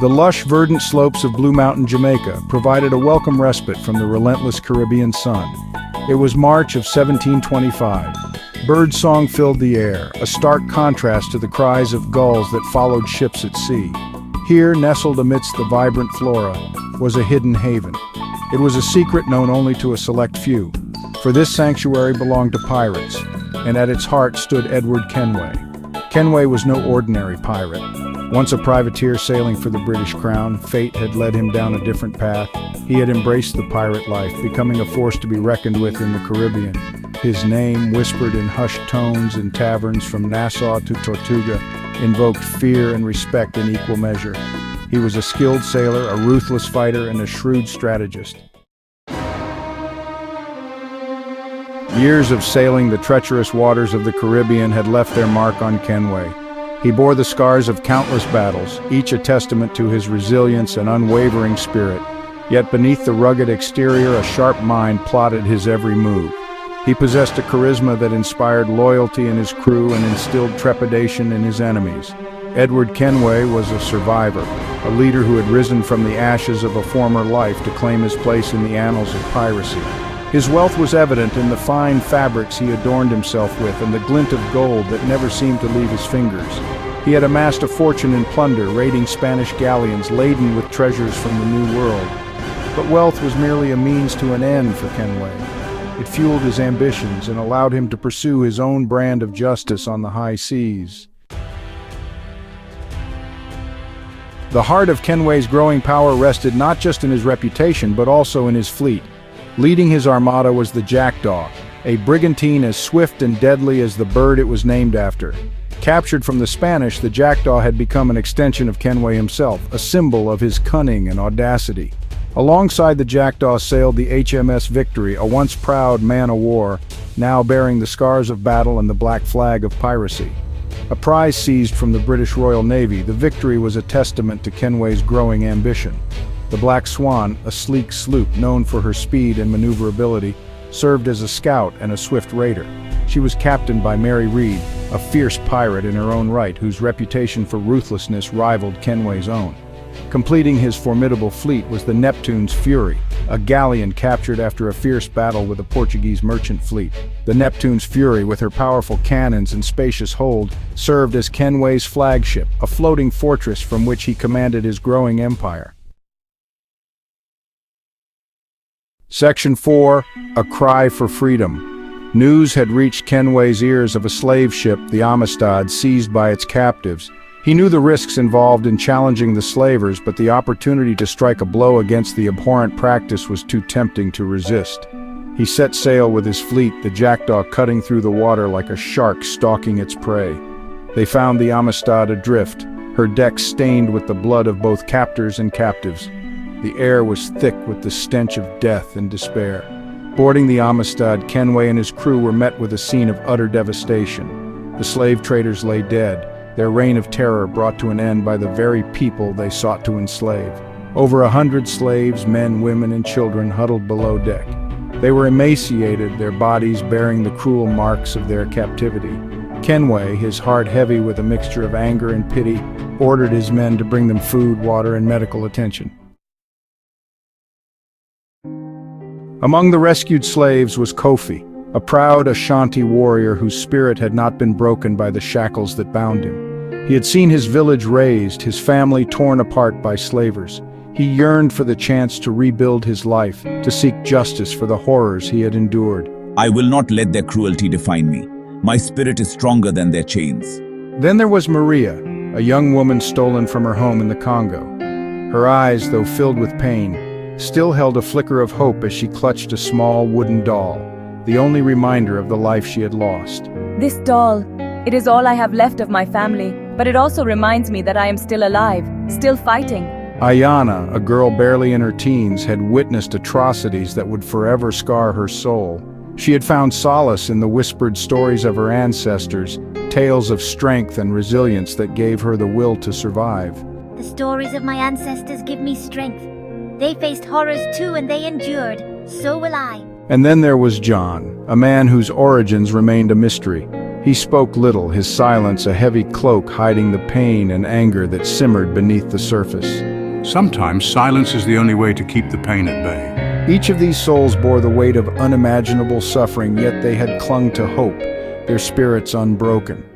The lush, verdant slopes of Blue Mountain, Jamaica, provided a welcome respite from the relentless Caribbean sun. It was March of 1725. Birdsong filled the air, a stark contrast to the cries of gulls that followed ships at sea. Here, nestled amidst the vibrant flora, was a hidden haven. It was a secret known only to a select few, for this sanctuary belonged to pirates, and at its heart stood Edward Kenway. Kenway was no ordinary pirate. Once a privateer sailing for the British Crown, fate had led him down a different path. He had embraced the pirate life, becoming a force to be reckoned with in the Caribbean. His name, whispered in hushed tones in taverns from Nassau to Tortuga, invoked fear and respect in equal measure. He was a skilled sailor, a ruthless fighter, and a shrewd strategist. Years of sailing the treacherous waters of the Caribbean had left their mark on Kenway. He bore the scars of countless battles, each a testament to his resilience and unwavering spirit. Yet beneath the rugged exterior, a sharp mind plotted his every move. He possessed a charisma that inspired loyalty in his crew and instilled trepidation in his enemies. Edward Kenway was a survivor, a leader who had risen from the ashes of a former life to claim his place in the annals of piracy. His wealth was evident in the fine fabrics he adorned himself with and the glint of gold that never seemed to leave his fingers. He had amassed a fortune in plunder, raiding Spanish galleons laden with treasures from the New World. But wealth was merely a means to an end for Kenway. It fueled his ambitions and allowed him to pursue his own brand of justice on the high seas. The heart of Kenway's growing power rested not just in his reputation, but also in his fleet. Leading his armada was the Jackdaw, a brigantine as swift and deadly as the bird it was named after. Captured from the Spanish, the Jackdaw had become an extension of Kenway himself, a symbol of his cunning and audacity. Alongside the Jackdaw sailed the HMS Victory, a once proud man-o'-war, now bearing the scars of battle and the black flag of piracy. A prize seized from the British Royal Navy, the Victory was a testament to Kenway's growing ambition. The Black Swan, a sleek sloop known for her speed and maneuverability, served as a scout and a swift raider. She was captained by Mary Read, a fierce pirate in her own right whose reputation for ruthlessness rivaled Kenway's own. Completing his formidable fleet was the Neptune's Fury, a galleon captured after a fierce battle with a Portuguese merchant fleet. The Neptune's Fury, with her powerful cannons and spacious hold, served as Kenway's flagship, a floating fortress from which he commanded his growing empire. Section 4. A Cry for Freedom. News had reached Kenway's ears of a slave ship, the Amistad, seized by its captives. He knew the risks involved in challenging the slavers, but the opportunity to strike a blow against the abhorrent practice was too tempting to resist. He set sail with his fleet, the Jackdaw cutting through the water like a shark stalking its prey. They found the Amistad adrift, her decks stained with the blood of both captors and captives. The air was thick with the stench of death and despair. Boarding the Amistad, Kenway and his crew were met with a scene of utter devastation. The slave traders lay dead, their reign of terror brought to an end by the very people they sought to enslave. Over 100 slaves, men, women, and children huddled below deck. They were emaciated, their bodies bearing the cruel marks of their captivity. Kenway, his heart heavy with a mixture of anger and pity, ordered his men to bring them food, water, and medical attention. Among the rescued slaves was Kofi, a proud Ashanti warrior whose spirit had not been broken by the shackles that bound him. He had seen his village razed, his family torn apart by slavers. He yearned for the chance to rebuild his life, to seek justice for the horrors he had endured. I will not let their cruelty define me. My spirit is stronger than their chains. Then there was Maria, a young woman stolen from her home in the Congo. Her eyes, though filled with pain, still held a flicker of hope as she clutched a small wooden doll, the only reminder of the life she had lost. This doll, it is all I have left of my family, but it also reminds me that I am still alive, still fighting. Ayana, a girl barely in her teens, had witnessed atrocities that would forever scar her soul. She had found solace in the whispered stories of her ancestors, tales of strength and resilience that gave her the will to survive. The stories of my ancestors give me strength. They faced horrors too and they endured. So will I. And then there was John, a man whose origins remained a mystery. He spoke little, his silence a heavy cloak hiding the pain and anger that simmered beneath the surface. Sometimes silence is the only way to keep the pain at bay. Each of these souls bore the weight of unimaginable suffering, yet they had clung to hope, their spirits unbroken.